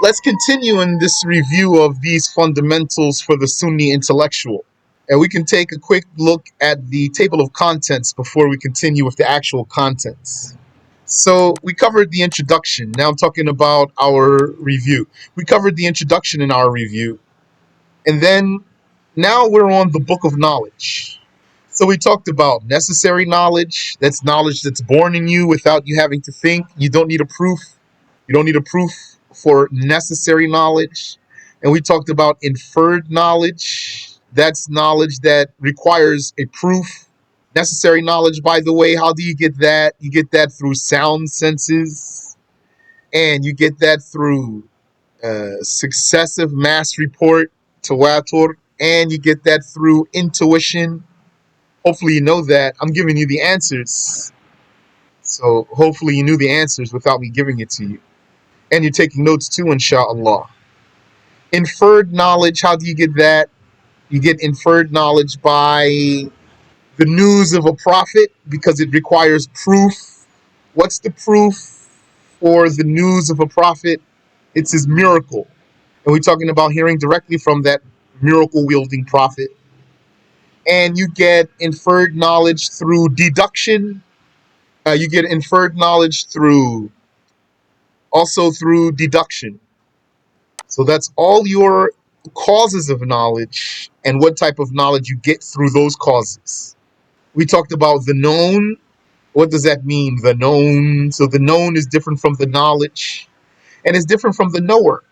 Let's continue in this review of these fundamentals for the Sunni intellectual. And we can take a quick look at the table of contents before we continue with the actual contents. So we covered the introduction. Now I'm talking about our review. We covered the introduction in our review. And then now we're on the book of knowledge. So we talked about necessary knowledge. That's knowledge that's born in you without you having to think. You don't need a proof. You don't need a proof for necessary knowledge. And we talked about inferred knowledge. That's knowledge that requires a proof. Necessary knowledge, by the way, how do you get that? You get that through sound senses, and you get that through successive mass report, tawatur, and you get that through intuition. Hopefully you know that. I'm giving you the answers. So hopefully you knew the answers without me giving it to you. And you're taking notes too, inshallah. Inferred knowledge, how do you get that? You get inferred knowledge by the news of a prophet because it requires proof. What's the proof for the news of a prophet? It's his miracle. And we're talking about hearing directly from that miracle wielding prophet. And you get inferred knowledge through deduction. You get inferred knowledge through deduction. So that's all your causes of knowledge and what type of knowledge you get through those causes. We talked about the known. What does that mean? The known. So the known is different from the knowledge and it's different from the knower.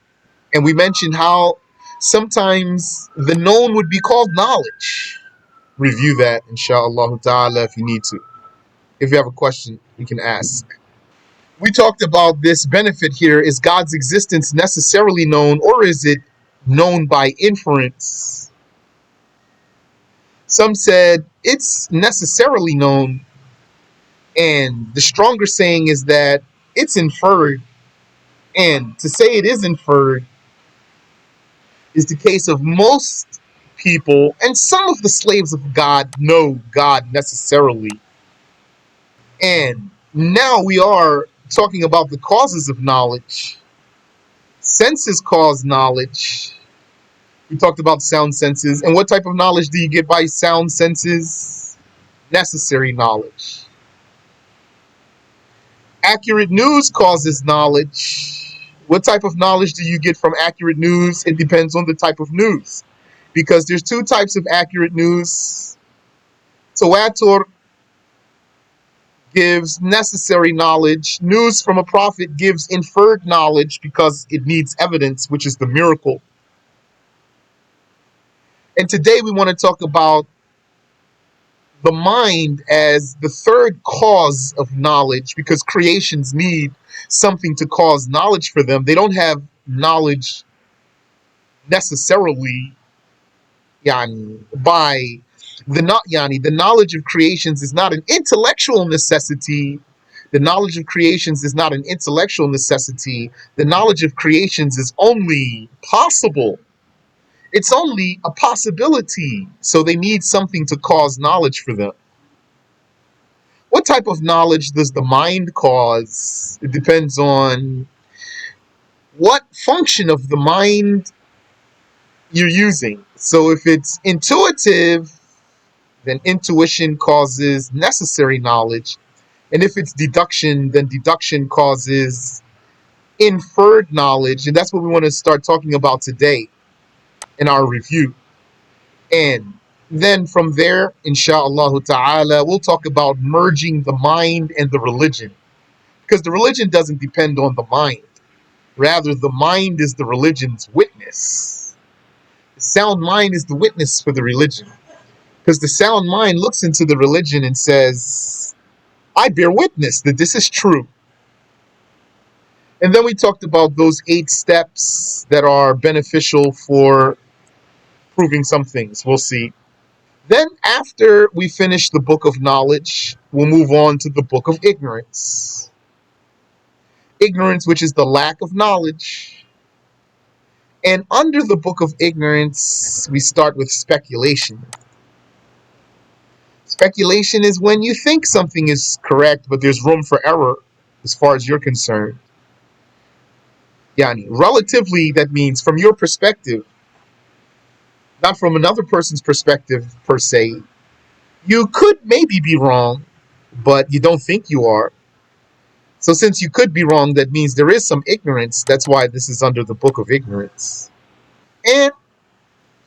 And we mentioned how sometimes the known would be called knowledge. Review that, inshallah ta'ala, if you need to. If you have a question, you can ask. We talked about this benefit here. Is God's existence necessarily known, or is it known by inference? Some said it's necessarily known, and the stronger saying is that it's inferred. And to say it is inferred is the case of most people, and some of the slaves of God know God necessarily. And now we are talking about the causes of knowledge. Senses cause knowledge. We talked about sound senses. And what type of knowledge do you get by sound senses? Necessary knowledge. Accurate news causes knowledge. What type of knowledge do you get from accurate news? It depends on the type of news. Because there's two types of accurate news. Tawatur gives necessary knowledge. News from a prophet gives inferred knowledge because it needs evidence, which is the miracle. And today we want to talk about the mind as the third cause of knowledge, because creations need something to cause knowledge for them. They don't have knowledge necessarily by the knowledge of creations is not an intellectual necessity. The knowledge of creations is not an intellectual necessity. The knowledge of creations is only possible. It's only a possibility. So they need something to cause knowledge for them. What type of knowledge does the mind cause? It depends on what function of the mind you're using. So if it's intuitive, then intuition causes necessary knowledge. And if it's deduction, then deduction causes inferred knowledge. And that's what we want to start talking about today in our review. And then from there, inshallah ta'ala, we'll talk about merging the mind and the religion. Because the religion doesn't depend on the mind. Rather, the mind is the religion's witness. The sound mind is the witness for the religion. Because the sound mind looks into the religion and says, I bear witness that this is true. And then we talked about those 8 steps that are beneficial for proving some things. We'll see. Then after we finish the book of knowledge, we'll move on to the book of ignorance. Ignorance, which is the lack of knowledge. And under the book of ignorance, we start with speculation. Speculation is when you think something is correct, but there's room for error as far as you're concerned. Yani, relatively, that means from your perspective, not from another person's perspective per se. You could maybe be wrong, but you don't think you are. So since you could be wrong, that means there is some ignorance. That's why this is under the book of ignorance. And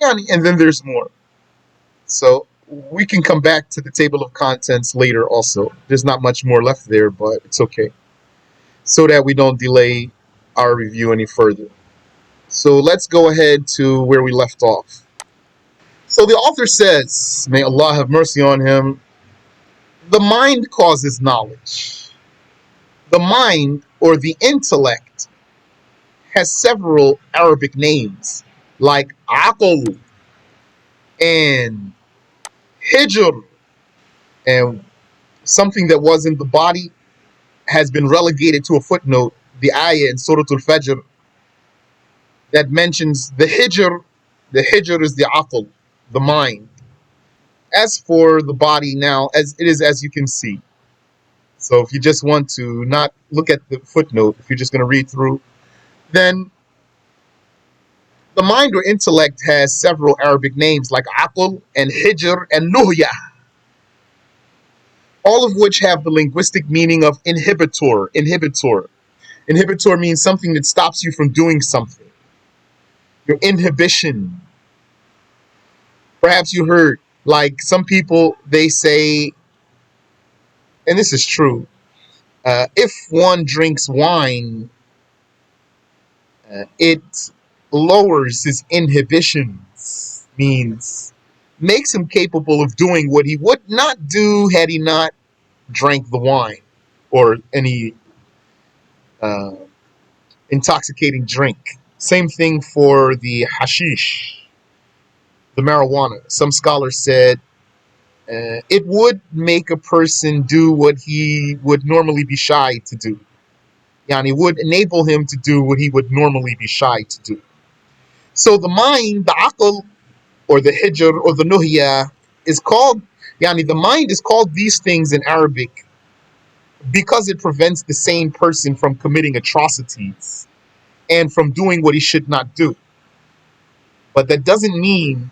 yani, and then there's more. So we can come back to the table of contents later also. There's not much more left there, but it's okay. So that we don't delay our review any further. So let's go ahead to where we left off. So the author says, may Allah have mercy on him, the mind causes knowledge. The mind or the intellect has several Arabic names like aql and hijr, and something that was in the body has been relegated to a footnote. The ayah in Surah Al-Fajr that mentions the hijr. The hijr is the aql, the mind. As for the body now, as it is, as you can see. So if you just want to not look at the footnote, if you're just going to read through, then the mind or intellect has several Arabic names like aql and hijr and nuhya, all of which have the linguistic meaning of inhibitor. Inhibitor means something that stops you from doing something. Your inhibition. Perhaps you heard, like some people, they say, and this is true, if one drinks wine, it lowers his inhibitions, means makes him capable of doing what he would not do had he not drank the wine or any uh, intoxicating drink. Same thing for the hashish, the marijuana. Some scholars said it would make a person do what he would normally be shy to do. Yani, it would enable him to do what he would normally be shy to do. So the mind, the aql, or the hijr, or the nuhya, is called, yani, the mind is called these things in Arabic because it prevents the same person from committing atrocities and from doing what he should not do. But that doesn't mean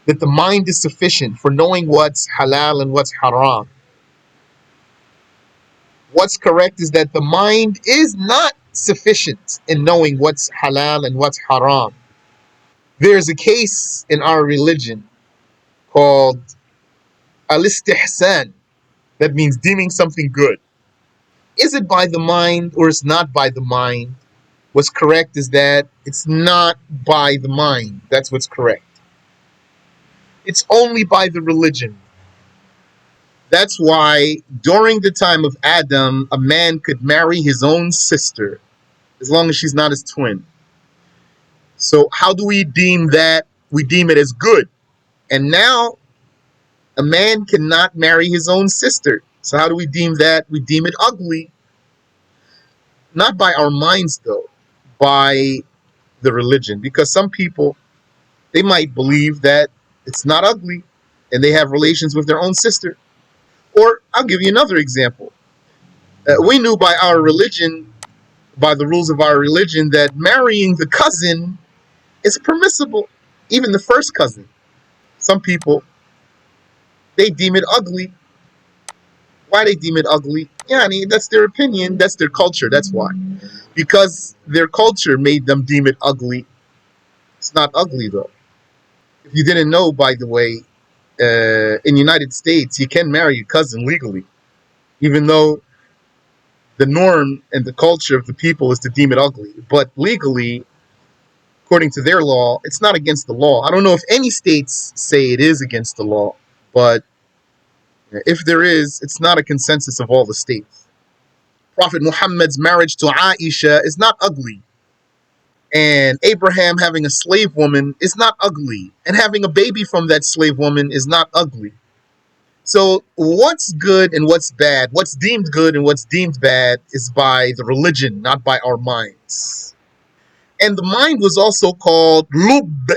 that the mind is sufficient for knowing what's halal and what's haram. What's correct is that the mind is not sufficient in knowing what's halal and what's haram. There's a case in our religion called al-istihsan, that means deeming something good. Is it by the mind or is not by the mind? What's correct is that it's not by the mind. That's what's correct. It's only by the religion. That's why during the time of Adam, a man could marry his own sister as long as she's not his twin. So how do we deem that? We deem it as good. And now a man cannot marry his own sister. So how do we deem that? We deem it ugly. Not by our minds though, by the religion. Because some people, they might believe that it's not ugly and they have relations with their own sister. Or I'll give you another example. We knew by our religion, by the rules of our religion, that marrying the cousin is permissible, even the first cousin. Some people, they deem it ugly. Why they deem it ugly? Yeah, I mean, that's their opinion, that's their culture, that's why. Because their culture made them deem it ugly. It's not ugly though. If you didn't know, by the way, in the United States, you can marry your cousin legally, even though the norm and the culture of the people is to deem it ugly. But legally, according to their law, it's not against the law. I don't know if any states say it is against the law, but if there is, it's not a consensus of all the states. Prophet Muhammad's marriage to Aisha is not ugly. And Abraham having a slave woman is not ugly. And having a baby from that slave woman is not ugly. So what's good and what's bad, what's deemed good and what's deemed bad is by the religion, not by our minds. And the mind was also called lub,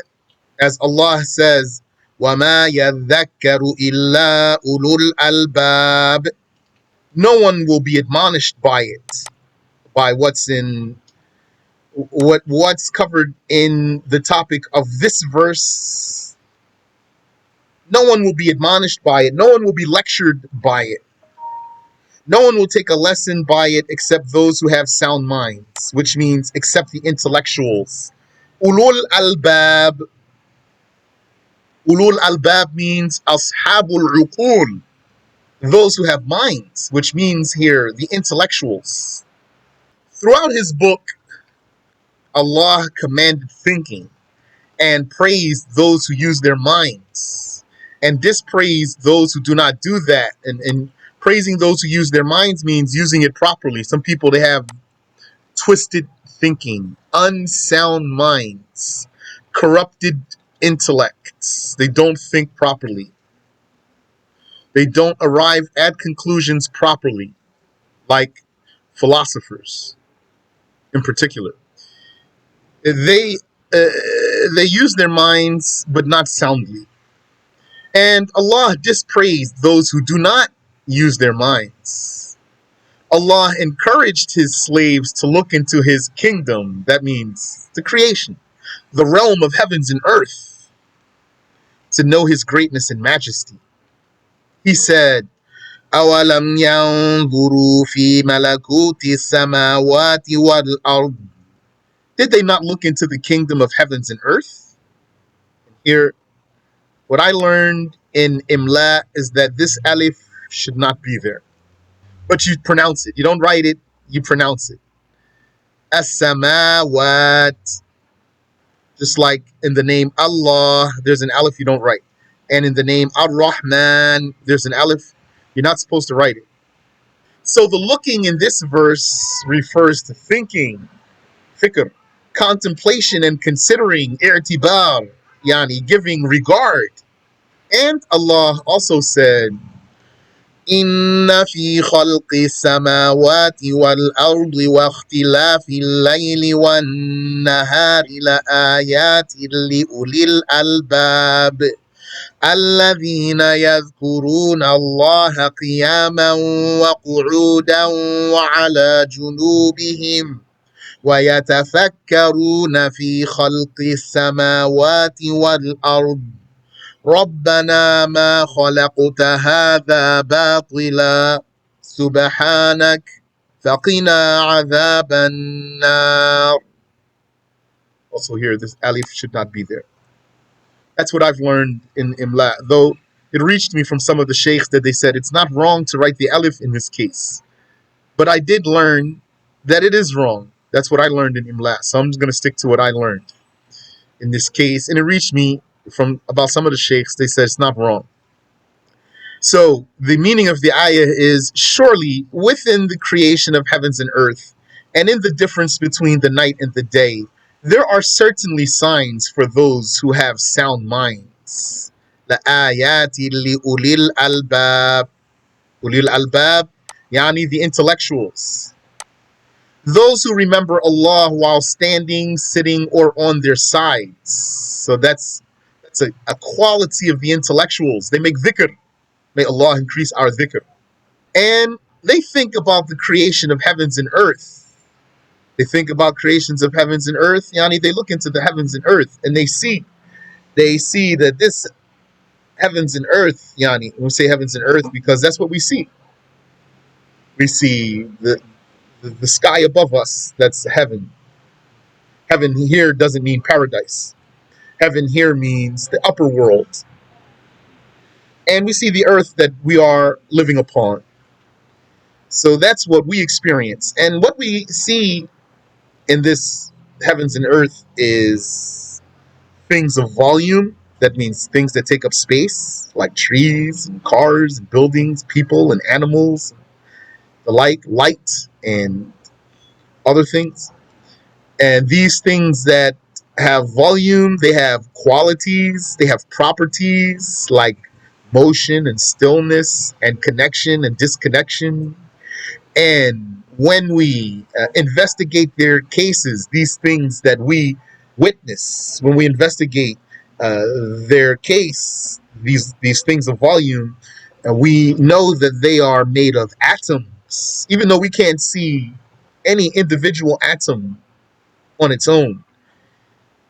as Allah says, وَمَا يَذَّكَّرُ إِلَّا أُولُو الْأَلْبَابِ. No one will be admonished by it, by what's what's covered in the topic of this verse, no one will be admonished by it, no one will be lectured by it, no one will take a lesson by it except those who have sound minds, which means except the intellectuals. Ulul albab. Ulul albab means ashabul uqul, those who have minds, which means here the intellectuals. Throughout his book, Allah commanded thinking and praised those who use their minds and dispraised those who do not do that. And praising those who use their minds means using it properly. Some people, they have twisted thinking, unsound minds, corrupted intellects. They don't think properly. They don't arrive at conclusions properly, like philosophers in particular. They uh, they use their minds, but not soundly. And Allah dispraised those who do not use their minds. Allah encouraged his slaves to look into his kingdom, that means the creation, the realm of heavens and earth, to know his greatness and majesty. He said, أَوَلَمْ يَنْظُرُوا فِي مَلَكُوتِ السَّمَاوَاتِ وَالْأَرْضِ. Did they not look into the kingdom of heavens and earth? Here, what I learned in Imla is that this alif should not be there. But you pronounce it. You don't write it, you pronounce it. As-samawat. Just like in the name Allah, there's an alif you don't write. And in the name Ar-Rahman, there's an alif. You're not supposed to write it. So the looking in this verse refers to thinking, fikr, contemplation and considering, i'tibar, yani giving regard. And Allah also said, إن في خلق السماوات والأرض واختلاف الليل والنهار لآيات لأولي الألباب الذين يذكرون الله قياما وقعودا وعلى جنوبهم ويتفكرون في خلق السماوات والأرض ربنا ما خلقت هذا باطلا سبحانك فقنا عذاب النار. Also here, this alif should not be there. That's what I've learned in Imla, though it reached me from some of the sheikhs that they said it's not wrong to write the alif in this case. But I did learn that it is wrong. That's what I learned in Imla, so I'm just going to stick to what I learned in this case. And it reached me from about some of the sheikhs, they said it's not wrong. So the meaning of the ayah is, surely within the creation of heavens and earth, and in the difference between the night and the day, there are certainly signs for those who have sound minds. لَآيَاتِ لِأُولِي الْأَلْبَابِ. Ulil albab, yani the intellectuals. Those who remember Allah while standing, sitting, or on their sides. So that's a quality of the intellectuals. They make dhikr. May Allah increase our dhikr. And they think about the creation of heavens and earth. They think about creations of heavens and earth. Yani they look into the heavens and earth and they see that this heavens and earth, yani, we say heavens and earth because that's what we see. We see the sky above us, that's heaven. Heaven here doesn't mean paradise. Heaven here means the upper world. And we see the earth that we are living upon. So that's what we experience. And what we see in this heavens and earth is things of volume. That means things that take up space, like trees, and cars, and buildings, people, and animals, the like, light, and other things. And these things that have volume, they have qualities, they have properties like motion and stillness and connection and disconnection. And when we investigate their cases, these things that we witness, when we investigate their case, these things of volume, we know that they are made of atoms, even though we can't see any individual atom. on its own.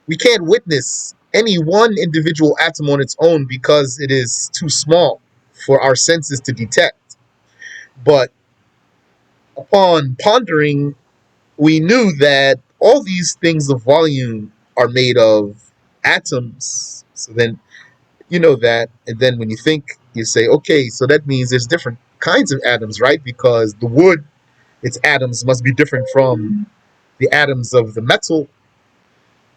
We can't witness any one individual atom on its own because it is too small for our senses to detect. But upon pondering, we knew that all these things of volume are made of atoms. So then you know that, and then when you think, you say, okay, so that means there's different kinds of atoms, right? Because the wood, its atoms must be different from the atoms of the metal,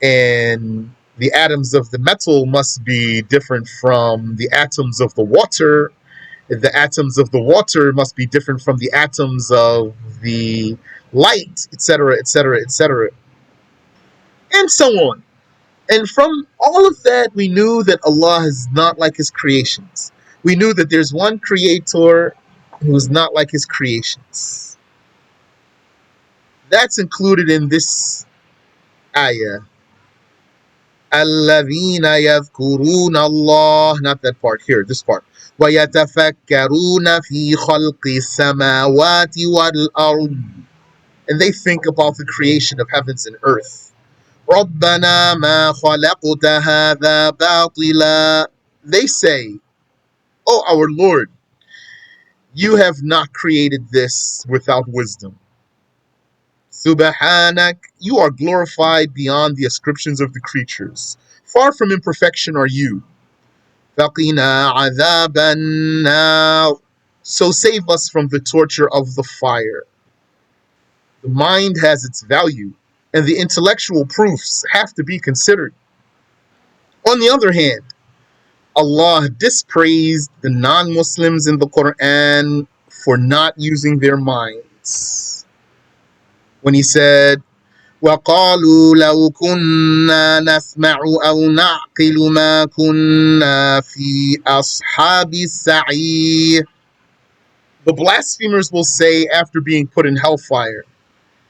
and the atoms of the metal must be different from the atoms of the water. The atoms of the water must be different from the atoms of the light, etc., etc., etc., and so on. And from all of that, we knew that Allah is not like His creations. We knew that there's one creator who is not like His creations. That's included in this ayah. الَّذِينَ يَذْكُرُونَ اللَّهَ, not that part, here, this part. وَيَتَفَكَّرُونَ فِي خَلْقِ السَّمَاوَاتِ وَالْأَرْضِ, and they think about the creation of heavens and earth. رَبَّنَا مَا خَلَقْتَ هَذَا بَاطِلًا, they say, "Oh, our Lord, you have not created this without wisdom. Subhanak, you are glorified beyond the ascriptions of the creatures. Far from imperfection are you. فَقِنَا عَذَابَ النَّارِ, so save us from the torture of the fire." The mind has its value, and the intellectual proofs have to be considered. On the other hand, Allah dispraised the non-Muslims in the Quran for not using their minds when He said, وَقَالُوا لَوْ كُنَّا نَسْمَعُ أَوْ نَعْقِلُ مَا كُنَّا فِي أَصْحَابِ السَّعِيرِ. The blasphemers will say after being put in hellfire,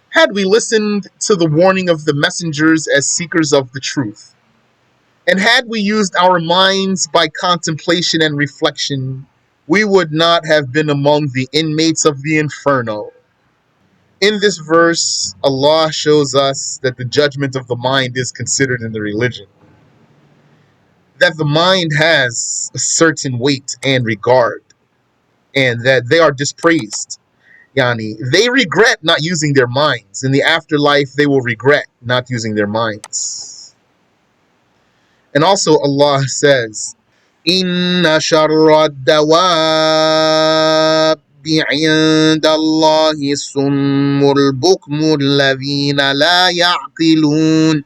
had we listened to the warning of the messengers as seekers of the truth, and had we used our minds by contemplation and reflection, we would not have been among the inmates of the inferno. In this verse, Allah shows us that the judgment of the mind is considered in the religion, that the mind has a certain weight and regard, and that they are dispraised. Yani, they regret not using their minds. In the afterlife, they will regret not using their minds. And also Allah says, Inna sharra dawab عند الله الصم البكم الذين لا يعقلون.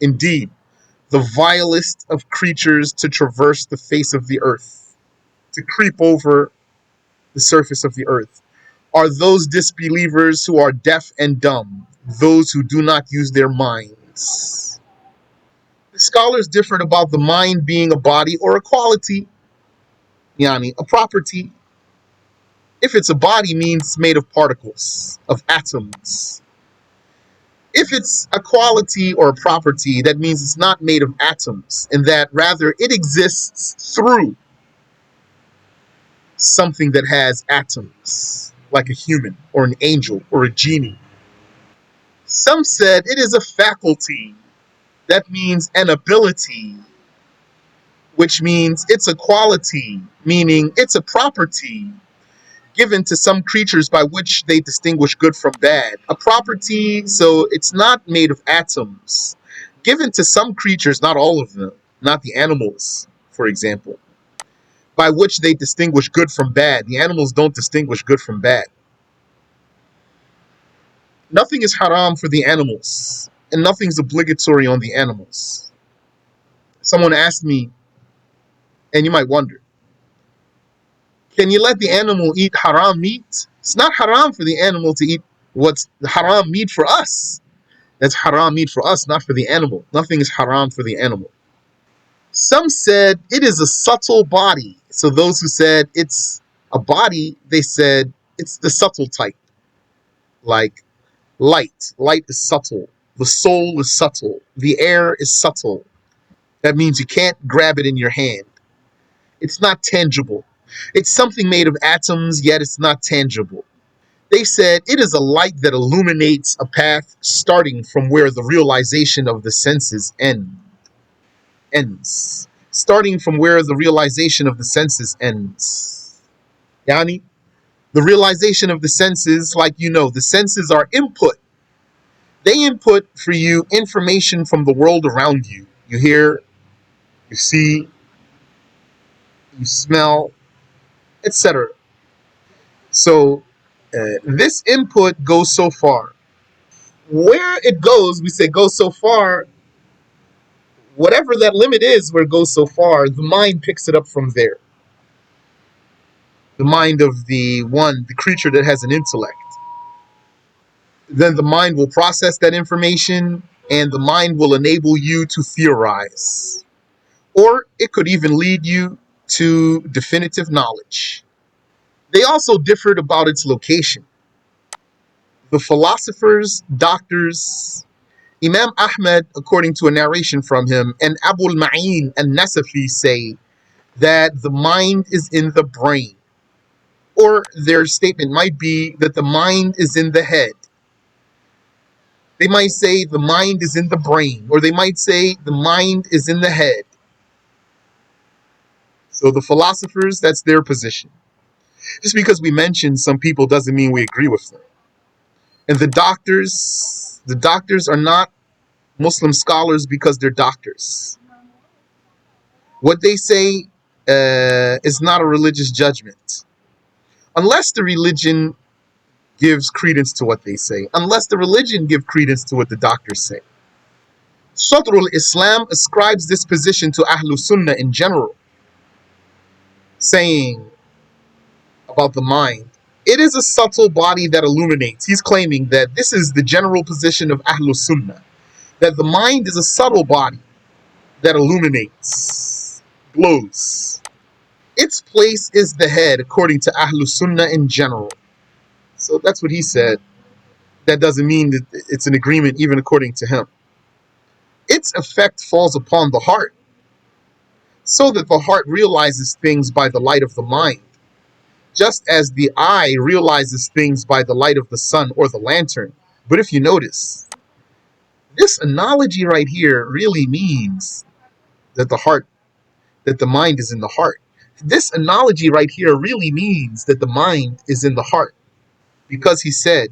Indeed, the vilest of creatures to traverse the face of the earth, to creep over the surface of the earth, are those disbelievers who are deaf and dumb, those who do not use their minds. The scholars differed about the mind being a body or a quality, yani a property. If it's a body, means made of particles, of atoms. If it's a quality or a property, that means it's not made of atoms, and that rather it exists through something that has atoms, like a human or an angel or a genie. Some said it is a faculty, that means an ability, which means it's a quality, meaning it's a property given to some creatures by which they distinguish good from bad. A property, so it's not made of atoms. Given to some creatures, not all of them, not the animals, for example, by which they distinguish good from bad. The animals don't distinguish good from bad. Nothing is haram for the animals, and nothing's obligatory on the animals. Someone asked me, and you might wonder, can you let the animal eat haram meat? It's not haram for the animal to eat what's haram meat for us. That's haram meat for us, not for the animal. Nothing is haram for the animal. Some said it is a subtle body. So those who said it's a body, they said it's the subtle type. Like light. Light is subtle. The soul is subtle. The air is subtle. That means you can't grab it in your hand. It's not tangible. It's something made of atoms, yet it's not tangible. They said it is a light that illuminates a path starting from where the realization of the senses ends. Starting from where the realization of the senses ends. Yani, the realization of the senses, like the senses are input. They input for you information from the world around you. You hear, you see, you smell, etc. So this input goes so far. Where it goes, we say goes so far, whatever that limit is where it goes so far, the mind picks it up from there. The mind of the creature that has an intellect. Then the mind will process that information and the mind will enable you to theorize. Or it could even lead you to definitive knowledge. They also differed about its location. The philosophers, doctors, Imam Ahmed, according to a narration from him, and Abu al-Ma'in and Nasafi say that the mind is in the brain. Or their statement might be that the mind is in the head. They might say the mind is in the brain, or they might say the mind is in the head. So the philosophers, that's their position. Just because we mention some people doesn't mean we agree with them. And the doctors are not Muslim scholars because they're doctors. What they say is not a religious judgment. Unless the religion gives credence to what they say. Unless the religion gives credence to what the doctors say. Sadrul Islam ascribes this position to Ahlul Sunnah in general, saying about the mind, it is a subtle body that illuminates. He's claiming that this is the general position of Ahlul Sunnah, that the mind is a subtle body that illuminates, glows. Its place is the head, according to Ahlul Sunnah in general. So that's what he said. That doesn't mean that it's an agreement even according to him. Its effect falls upon the heart, so that the heart realizes things by the light of the mind, just as the eye realizes things by the light of the sun or the lantern. But if you notice, this analogy right here really means that that the mind is in the heart. This analogy right here really means that the mind is in the heart, because he said,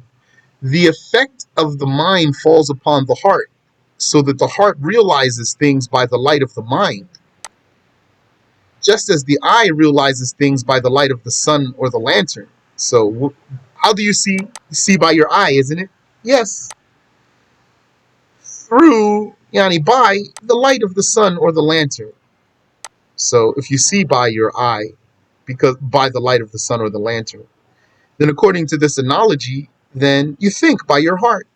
the effect of the mind falls upon the heart, so that the heart realizes things by the light of the mind, just as the eye realizes things by the light of the sun or the lantern. So, how do you see? You see by your eye, isn't it? Yes. Through, yani, by the light of the sun or the lantern. So, if you see by your eye, because by the light of the sun or the lantern, then according to this analogy, then you think by your heart,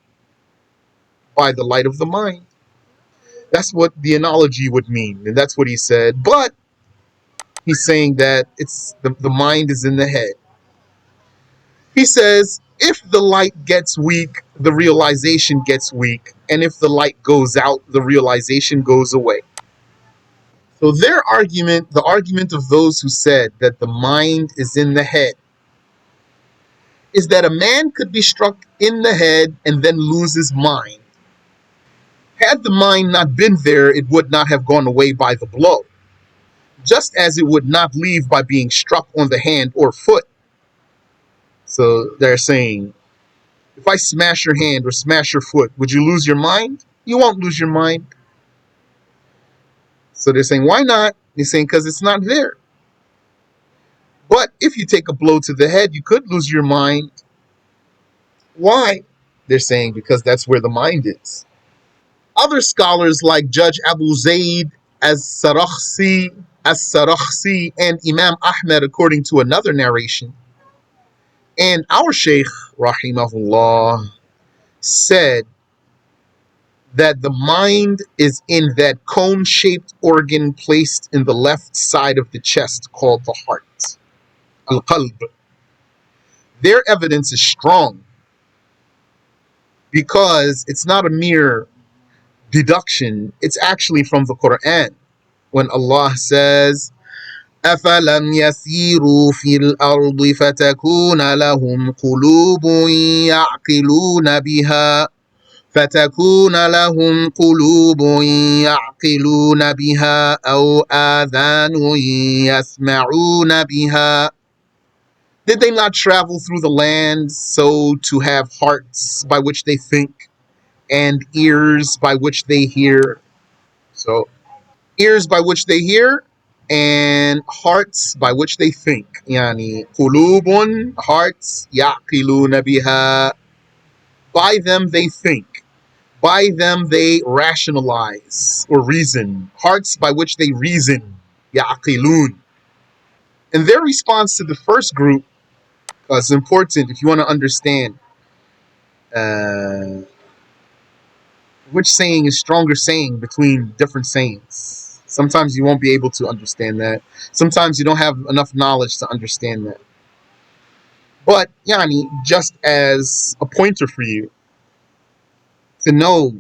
by the light of the mind. That's what the analogy would mean, and that's what he said. But he's saying that it's the mind is in the head. He says, if the light gets weak, the realization gets weak, and if the light goes out, the realization goes away. So their argument, the argument of those who said that the mind is in the head, is that a man could be struck in the head and then lose his mind. Had the mind not been there, it would not have gone away by the blow, just as it would not leave by being struck on the hand or foot. So they're saying, if I smash your hand or smash your foot, would you lose your mind? You won't lose your mind. So they're saying, why not? They're saying, because it's not there. But if you take a blow to the head, you could lose your mind. Why? They're saying, because that's where the mind is. Other scholars like Judge Abu Zayd as-Sarakhsi, and Imam Ahmed, according to another narration, and our Shaykh, rahimahullah, said that the mind is in that cone-shaped organ placed in the left side of the chest called the heart, al-qalb. Their evidence is strong because it's not a mere deduction, it's actually from the Quran when Allah says, أفلم يسيروا في الأرض فتكون لهم قلوب يعقلون بها أو آذان يسمعون بها. Did they not travel through the land so to have hearts by which they think and ears by which they hear? So ears by which they hear and hearts by which they think. Yani qulubun, hearts, yaqiluna biha. By them they think. By them they rationalize or reason. Hearts by which they reason. Yaqilun. And their response to the first group is important if you want to understand uh, which saying is stronger saying between different sayings. Sometimes you won't be able to understand that. Sometimes you don't have enough knowledge to understand that. But, Yani, just as a pointer for you to know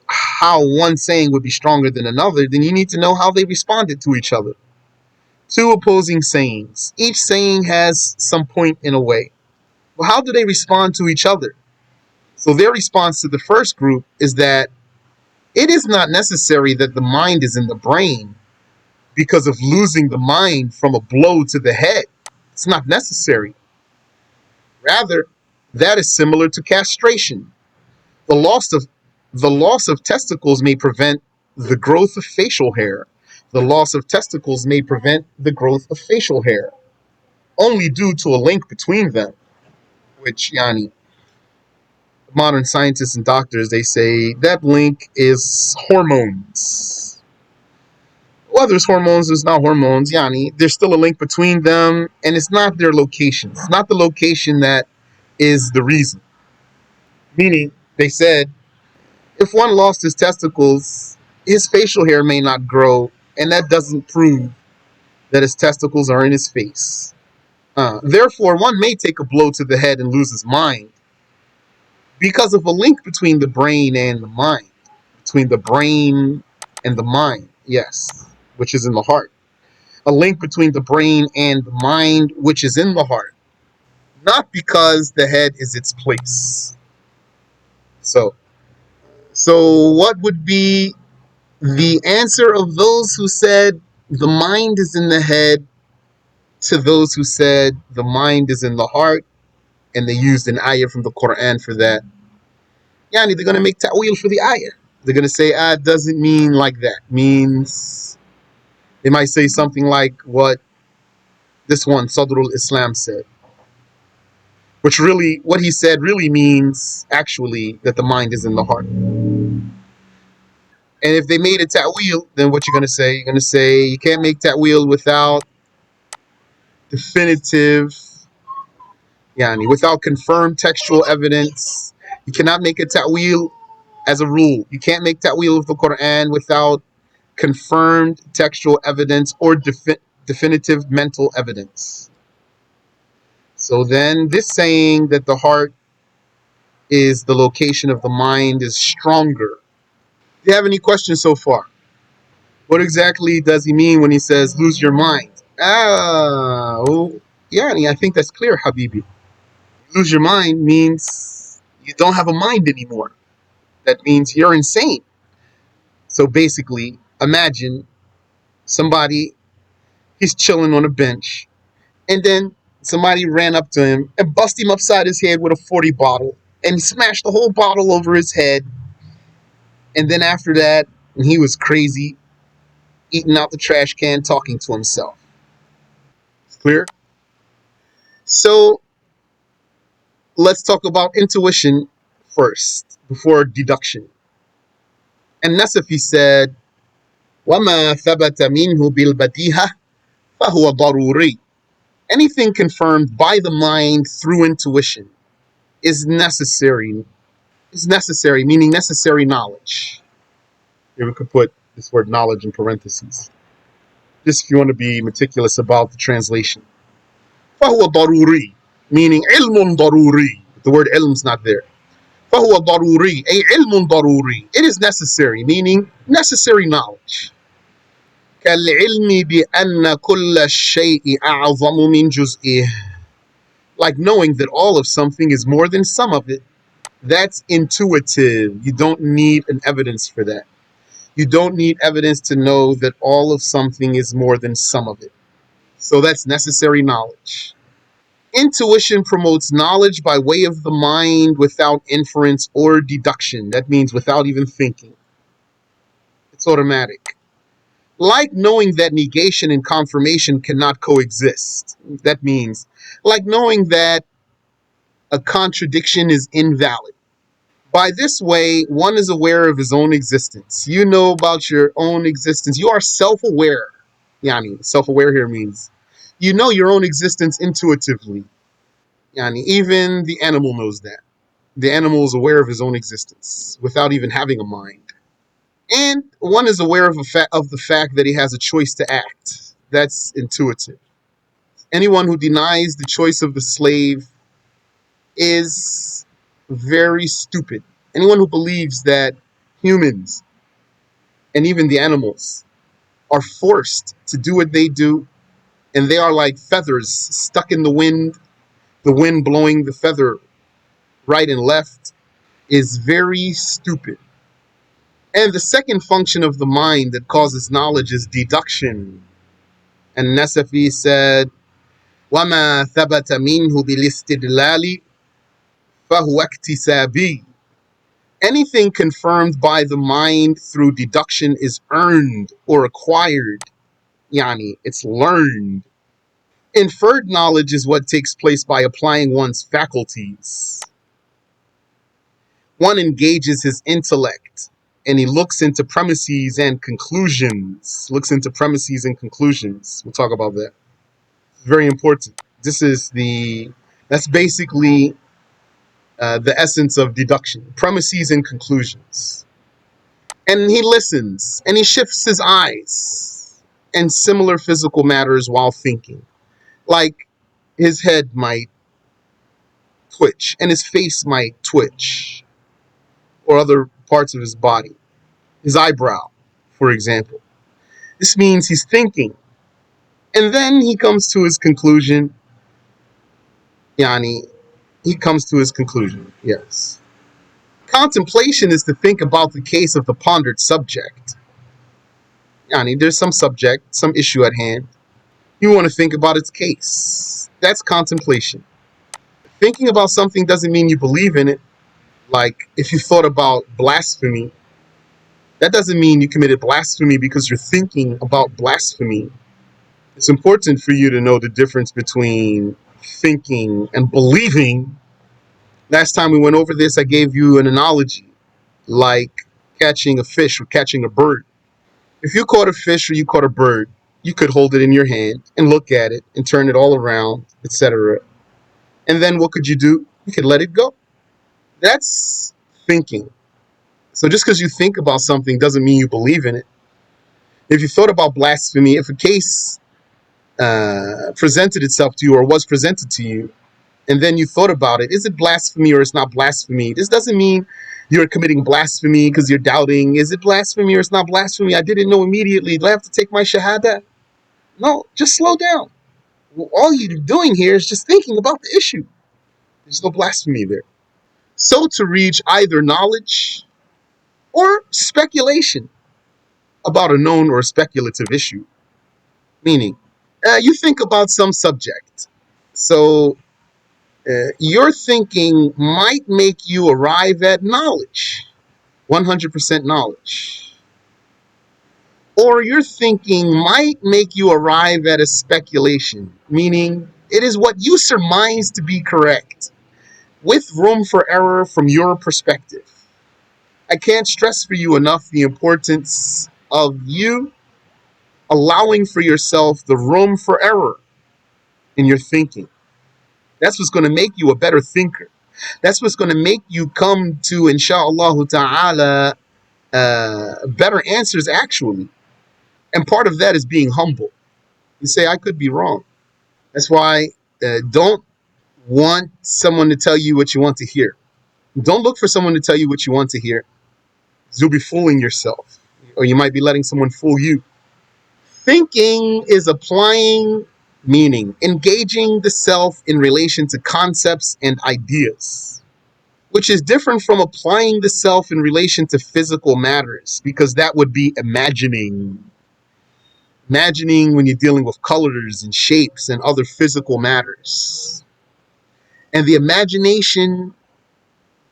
how one saying would be stronger than another, then you need to know how they responded to each other. Two opposing sayings. Each saying has some point in a way. Well, how do they respond to each other? So their response to the first group is that it is not necessary that the mind is in the brain because of losing the mind from a blow to the head. It's not necessary. Rather, that is similar to castration. The loss of the loss of testicles may prevent the growth of facial hair. The loss of testicles may prevent the growth of facial hair, only due to a link between them, which Yani modern scientists and doctors they say that link is hormones. Whether it's hormones, it's not hormones, Yani, there's still a link between them, and it's not their location. It's not the location that is the reason. Meaning, they said, if one lost his testicles, his facial hair may not grow, and that doesn't prove that his testicles are in his face. Therefore, one may take a blow to the head and lose his mind because of a link between the brain and the mind. Between the brain and the mind, yes, which is in the heart. A link between the brain and the mind, which is in the heart. Not because the head is its place. So, so what would be the answer of those who said the mind is in the head to those who said the mind is in the heart, and they used an ayah from the Quran for that? Yani, they're going to make ta'wil for the ayah. They're going to say, it doesn't mean like that. Means, they might say something like what this one, Sadrul Islam, said. Which really, what he said really means, actually, that the mind is in the heart. And if they made a ta'wil, then what you're going to say? You're going to say, you can't make ta'wil without definitive, yani, without confirmed textual evidence. You cannot make a ta'wil as a rule. You can't make ta'wil of the Quran without confirmed textual evidence or definitive mental evidence. So then this saying that the heart is the location of the mind is stronger. Do you have any questions so far? What exactly does he mean when he says lose your mind? Oh, yeah, I think that's clear, Habibi. Lose your mind means you don't have a mind anymore. That means you're insane. So basically, imagine somebody, he's chilling on a bench, and then somebody ran up to him and bust him upside his head with a 40 bottle, and he smashed the whole bottle over his head. And then after that, he was crazy, eating out the trash can, talking to himself. It's clear? So let's talk about intuition first, before deduction. And Nasafi said, وَمَا ثَبَتَ مِنْهُ بِالْبَدِيهَةِ فَهُوَ ضَرُورِي. Anything confirmed by the mind through intuition is necessary. Is necessary, meaning necessary knowledge. Here we could put this word knowledge in parentheses. Just if you want to be meticulous about the translation. فَهُوَ ضَرُورِي, meaning علم ضروري. The word ilm's not there. فَهُوَ ضَرُورِي, أي علم ضروري. It is necessary, meaning necessary knowledge. كالعلم بأن كل الشيء أعظم من جزئه. Like knowing that all of something is more than some of it. That's intuitive. You don't need an evidence for that. You don't need evidence to know that all of something is more than some of it. So that's necessary knowledge. Intuition promotes knowledge by way of the mind without inference or deduction. That means without even thinking. It's automatic. Like knowing that negation and confirmation cannot coexist. That means like knowing that a contradiction is invalid. By this way, one is aware of his own existence. You know about your own existence. You are self-aware. Yani, self-aware here means you know your own existence intuitively. Yani, even the animal knows that. The animal is aware of his own existence without even having a mind. And one is aware of the fact that he has a choice to act. That's intuitive. Anyone who denies the choice of the slave is very stupid. Anyone who believes that humans and even the animals are forced to do what they do and they are like feathers stuck in the wind blowing the feather right and left, is very stupid. And the second function of the mind that causes knowledge is deduction. And Nasafi said, وَمَا ثَبَتَ مِنْهُ بِالِاسْتِدْلَالِ فَهُوَ اكْتِسَابِي. Anything confirmed by the mind through deduction is earned or acquired. Yani, it's learned. Inferred knowledge is what takes place by applying one's faculties. One engages his intellect and he looks into premises and conclusions. Looks into premises and conclusions. We'll talk about that. It's very important. That's basically the essence of deduction. Premises and conclusions. And he listens and he shifts his eyes and similar physical matters while thinking. Like his head might twitch and his face might twitch or other parts of his body. His eyebrow, for example. This means he's thinking. And then he comes to his conclusion. Yani, he comes to his conclusion, yes. Contemplation is to think about the case of the pondered subject. Yani, there's some subject, some issue at hand. You want to think about its case. That's contemplation. Thinking about something doesn't mean you believe in it. Like, if you thought about blasphemy, that doesn't mean you committed blasphemy because you're thinking about blasphemy. It's important for you to know the difference between thinking and believing. Last time we went over this, I gave you an analogy, like catching a fish or catching a bird. If you caught a fish or you caught a bird, you could hold it in your hand and look at it and turn it all around, etc. And then what could you do? You could let it go. That's thinking. So just because you think about something doesn't mean you believe in it. If you thought about blasphemy, if a case presented itself to you or was presented to you, and then you thought about it, is it blasphemy or it's not blasphemy? This doesn't mean you're committing blasphemy because you're doubting, is it blasphemy or it's not blasphemy? I didn't know immediately. Do I have to take my shahada? No, just slow down. All you're doing here is just thinking about the issue. There's no blasphemy there. So to reach either knowledge or speculation about a known or speculative issue, meaning you think about some subject. So your thinking might make you arrive at knowledge, 100% knowledge. Or your thinking might make you arrive at a speculation, meaning it is what you surmise to be correct, with room for error from your perspective. I can't stress for you enough the importance of you allowing for yourself the room for error in your thinking. That's what's going to make you a better thinker. That's what's going to make you come to, insha'Allah ta'ala, better answers actually. And part of that is being humble. You say, I could be wrong. That's why don't want someone to tell you what you want to hear. Don't look for someone to tell you what you want to hear. You'll be fooling yourself. Or you might be letting someone fool you. Thinking is applying meaning, engaging the self in relation to concepts and ideas, which is different from applying the self in relation to physical matters, because that would be imagining. Imagining when you're dealing with colors and shapes and other physical matters. And the imagination,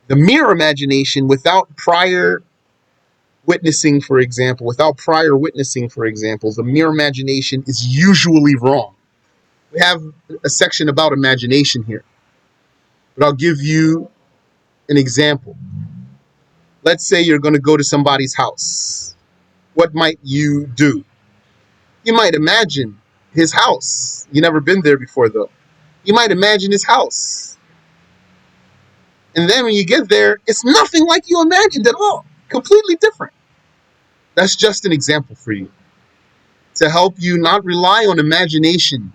the mere imagination without prior witnessing, for example, the mere imagination is usually wrong. We have a section about imagination here, but I'll give you an example. Let's say you're going to go to somebody's house. What might you do? You might imagine his house. You've never been there before, though. You might imagine his house. And then when you get there, it's nothing like you imagined at all. Completely different. That's just an example for you to help you not rely on imagination.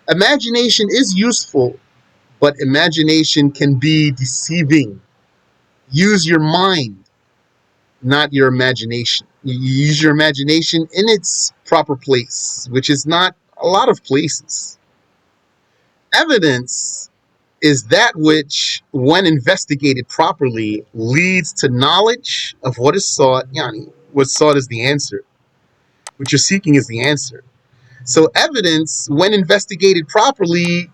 Imagination is useful, but imagination can be deceiving. Use your mind, not your imagination. You use your imagination in its proper place, which is not a lot of places. Evidence is that which, when investigated properly, leads to knowledge of what is sought. Yani, what's sought is the answer. What you're seeking is the answer. So evidence, when investigated properly,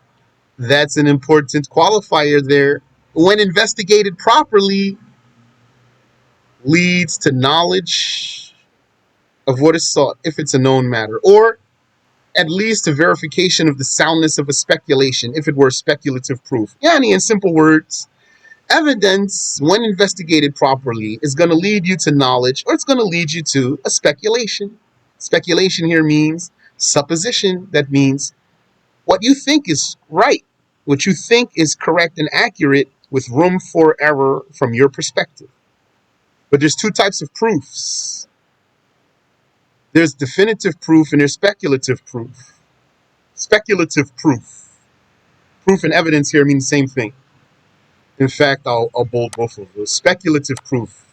that's an important qualifier there. When investigated properly, leads to knowledge of what is sought, if it's a known matter, or at least a verification of the soundness of a speculation, if it were speculative proof. Yani, in simple words, evidence, when investigated properly, is going to lead you to knowledge, or it's going to lead you to a speculation. Speculation here means supposition. That means what you think is right, what you think is correct and accurate, with room for error from your perspective. But there's two types of proofs. There's definitive proof and there's speculative proof. Speculative proof. Proof and evidence here mean the same thing. In fact, I'll bold both of those. Speculative proof.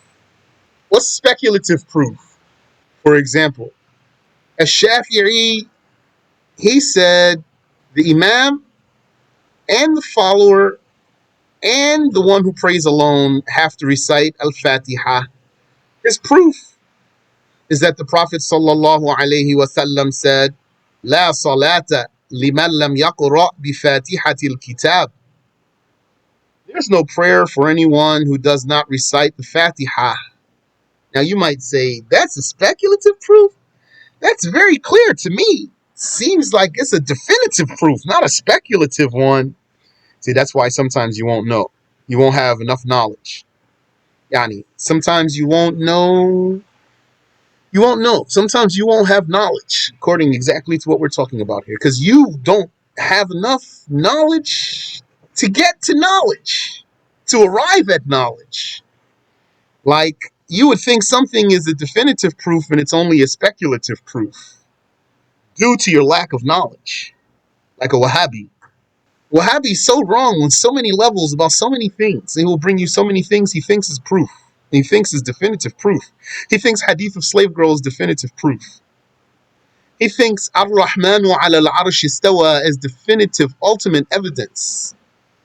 What's speculative proof? For example, Ash-Shafi'i, he said the Imam and the follower and the one who prays alone have to recite Al-Fatiha. His proof is that the Prophet sallallahu alaihi wasallam said, "La salata liman lam yaqra bi Fatihatil Kitab." There's no prayer for anyone who does not recite the Fatiha. Now you might say, that's a speculative proof? That's very clear to me. Seems like it's a definitive proof, not a speculative one. See, that's why sometimes you won't know. You won't have enough knowledge. Yani, sometimes you won't know. You won't know. Sometimes you won't have knowledge, according exactly to what we're talking about here, because you don't have enough knowledge to get to knowledge, to arrive at knowledge. Like, you would think something is a definitive proof and it's only a speculative proof due to your lack of knowledge. Like a Wahhabi. Wahhabi is so wrong on so many levels about so many things. He will bring you so many things he thinks is proof. He thinks is definitive proof. He thinks hadith of slave girl is definitive proof. He thinks Ar-Rahmanu ala al-Arsh istawa is definitive, ultimate evidence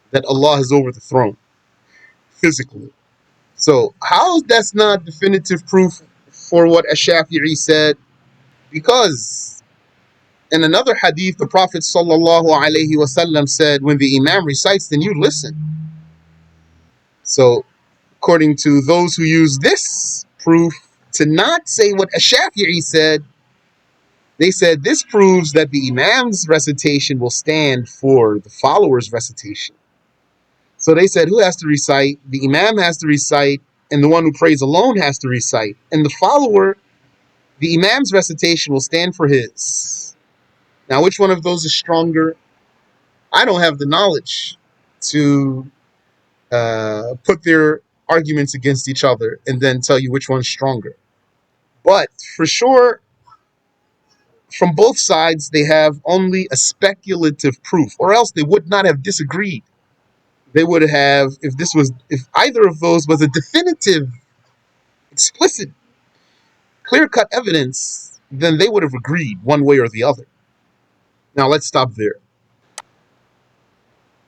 that Allah is over the throne, physically. So how that's not definitive proof for what Ash-Shafi'i said? Because in another hadith, the Prophet sallallahu alaihi wasallam said, when the Imam recites, then you listen. So according to those who use this proof to not say what Ash-Shafi'i said, they said this proves that the Imam's recitation will stand for the follower's recitation. So they said, who has to recite? The Imam has to recite, and the one who prays alone has to recite. And the follower, the Imam's recitation will stand for his. Now, which one of those is stronger? I don't have the knowledge to put their arguments against each other and then tell you which one's stronger. But for sure, from both sides, they have only a speculative proof, or else they would not have disagreed. They would have, if either of those was a definitive, explicit, clear-cut evidence, then they would have agreed one way or the other. Now let's stop there.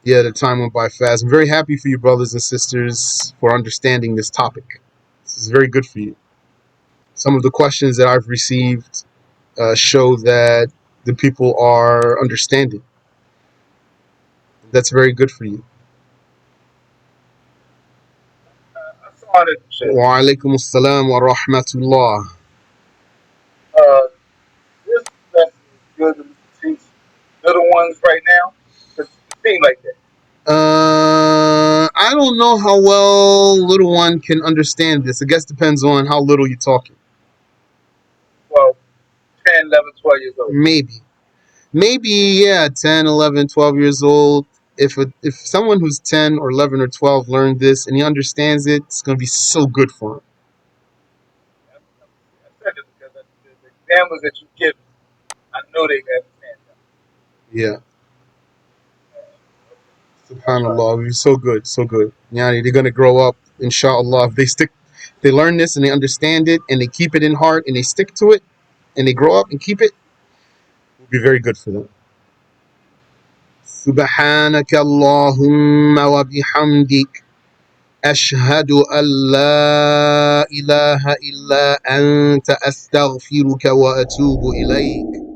Yeah, the time went by fast. I'm very happy for you, brothers and sisters, for understanding this topic. This is very good for you. Some of the questions that I've received show that the people are understanding. That's very good for you. Wa alaikum assalam wa rahmatullah. This lesson is good to teach little ones right now. Because it seems like that. I don't know how well little one can understand this. I guess depends on how little you're talking. Well, 10, 11, 12 years old. Maybe, yeah, 10, 11, 12 years old. If someone who's 10 or 11 or 12 learned this and he understands it, it's going to be so good for him. I said it because the examples that you give, I know they understand them. Yeah. SubhanAllah, it'll be so good, so good. Yani, they're going to grow up, inshallah. If they learn this and they understand it and they keep it in heart and they stick to it and they grow up and keep it, will be very good for them. سبحانك اللهم وبحمدك أشهد أن لا إله إلا أنت أستغفرك وأتوب إليك